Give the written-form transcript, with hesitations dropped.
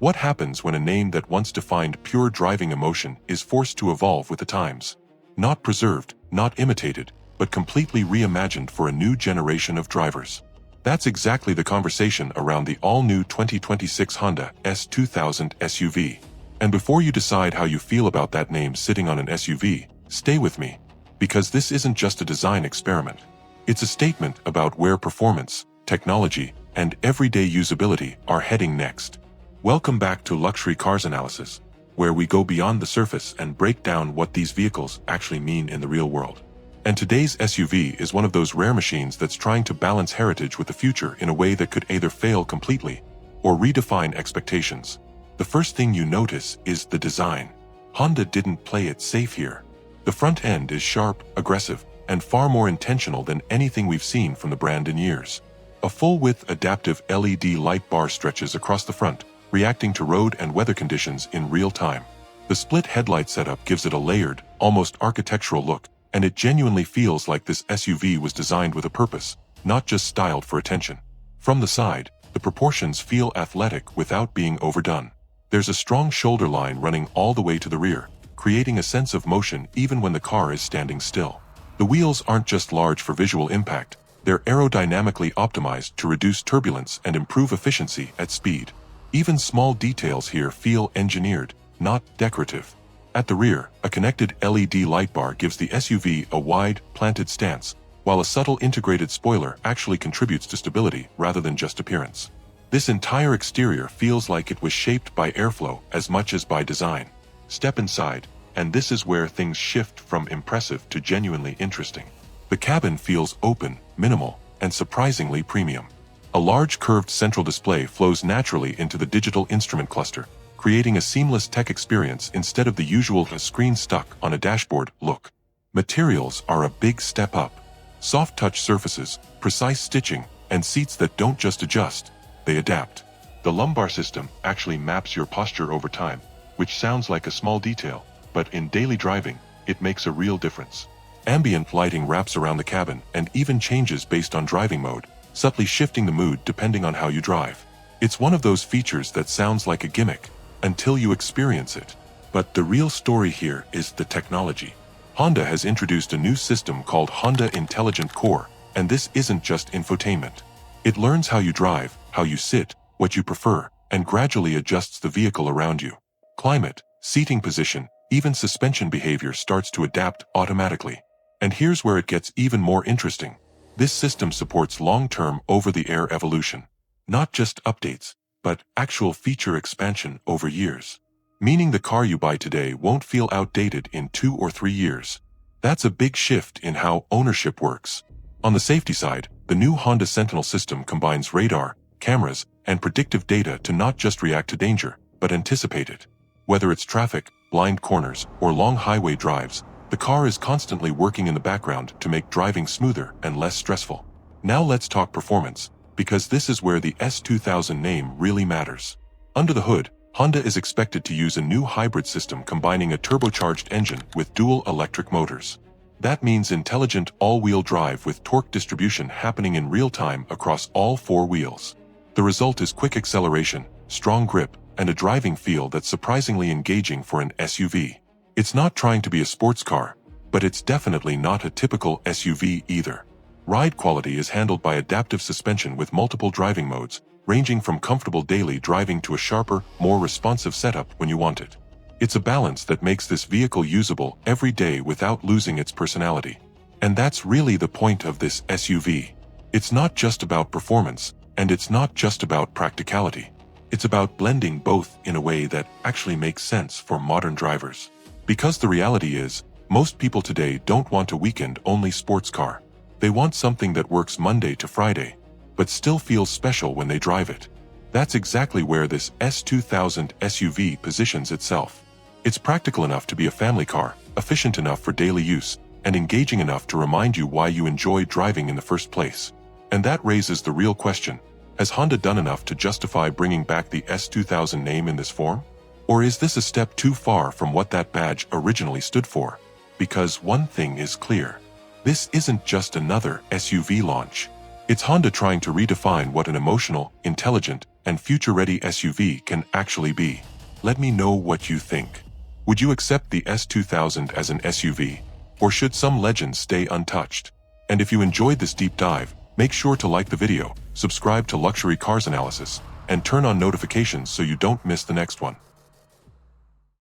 What happens when a name that once defined pure driving emotion is forced to evolve with the times? Not preserved, not imitated, but completely reimagined for a new generation of drivers. That's exactly the conversation around the all-new 2026 Honda S2000 SUV. And before you decide how you feel about that name sitting on an SUV, stay with me. Because this isn't just a design experiment. It's a statement about where performance, technology, and everyday usability are heading next. Welcome back to Luxury Cars Analysis, where we go beyond the surface and break down what these vehicles actually mean in the real world. And today's SUV is one of those rare machines that's trying to balance heritage with the future in a way that could either fail completely or redefine expectations. The first thing you notice is the design. Honda didn't play it safe here. The front end is sharp, aggressive, and far more intentional than anything we've seen from the brand in years. A full-width adaptive LED light bar stretches across the front, reacting to road and weather conditions in real time. The split headlight setup gives it a layered, almost architectural look, and it genuinely feels like this SUV was designed with a purpose, not just styled for attention. From the side, the proportions feel athletic without being overdone. There's a strong shoulder line running all the way to the rear, creating a sense of motion even when the car is standing still. The wheels aren't just large for visual impact, they're aerodynamically optimized to reduce turbulence and improve efficiency at speed. Even small details here feel engineered, not decorative. At the rear, a connected LED light bar gives the SUV a wide, planted stance, while a subtle integrated spoiler actually contributes to stability rather than just appearance. This entire exterior feels like it was shaped by airflow as much as by design. Step inside, and this is where things shift from impressive to genuinely interesting. The cabin feels open, minimal, and surprisingly premium. A large curved central display flows naturally into the digital instrument cluster, creating a seamless tech experience instead of the usual screen stuck on a dashboard look. Materials are a big step up. Soft touch surfaces, precise stitching, and seats that don't just adjust, they adapt. The lumbar system actually maps your posture over time, which sounds like a small detail, but in daily driving, it makes a real difference. Ambient lighting wraps around the cabin and even changes based on driving mode, subtly shifting the mood depending on how you drive. It's one of those features that sounds like a gimmick until you experience it. But the real story here is the technology. Honda has introduced a new system called Honda Intelligent Core, and this isn't just infotainment. It learns how you drive, how you sit, what you prefer, and gradually adjusts the vehicle around you. Climate, seating position, even suspension behavior starts to adapt automatically. And here's where it gets even more interesting. This system supports long-term over-the-air evolution. Not just updates, but actual feature expansion over years. Meaning the car you buy today won't feel outdated in 2 or 3 years. That's a big shift in how ownership works. On the safety side, the new Honda Sentinel system combines radar, cameras, and predictive data to not just react to danger, but anticipate it. Whether it's traffic, blind corners, or long highway drives, the car is constantly working in the background to make driving smoother and less stressful. Now let's talk performance, because this is where the S2000 name really matters. Under the hood, Honda is expected to use a new hybrid system combining a turbocharged engine with dual electric motors. That means intelligent all-wheel drive with torque distribution happening in real time across all 4 wheels. The result is quick acceleration, strong grip, and a driving feel that's surprisingly engaging for an SUV. It's not trying to be a sports car, but it's definitely not a typical SUV either. Ride quality is handled by adaptive suspension with multiple driving modes, ranging from comfortable daily driving to a sharper, more responsive setup when you want it. It's a balance that makes this vehicle usable every day without losing its personality. And that's really the point of this SUV. It's not just about performance, and it's not just about practicality. It's about blending both in a way that actually makes sense for modern drivers. Because the reality is, most people today don't want a weekend-only sports car. They want something that works Monday to Friday, but still feels special when they drive it. That's exactly where this S2000 SUV positions itself. It's practical enough to be a family car, efficient enough for daily use, and engaging enough to remind you why you enjoy driving in the first place. And that raises the real question: has Honda done enough to justify bringing back the S2000 name in this form? Or is this a step too far from what that badge originally stood for? Because one thing is clear. This isn't just another SUV launch. It's Honda trying to redefine what an emotional, intelligent, and future-ready SUV can actually be. Let me know what you think. Would you accept the S2000 as an SUV, or should some legends stay untouched? And if you enjoyed this deep dive, make sure to like the video, subscribe to Luxury Cars Analysis, and turn on notifications so you don't miss the next one.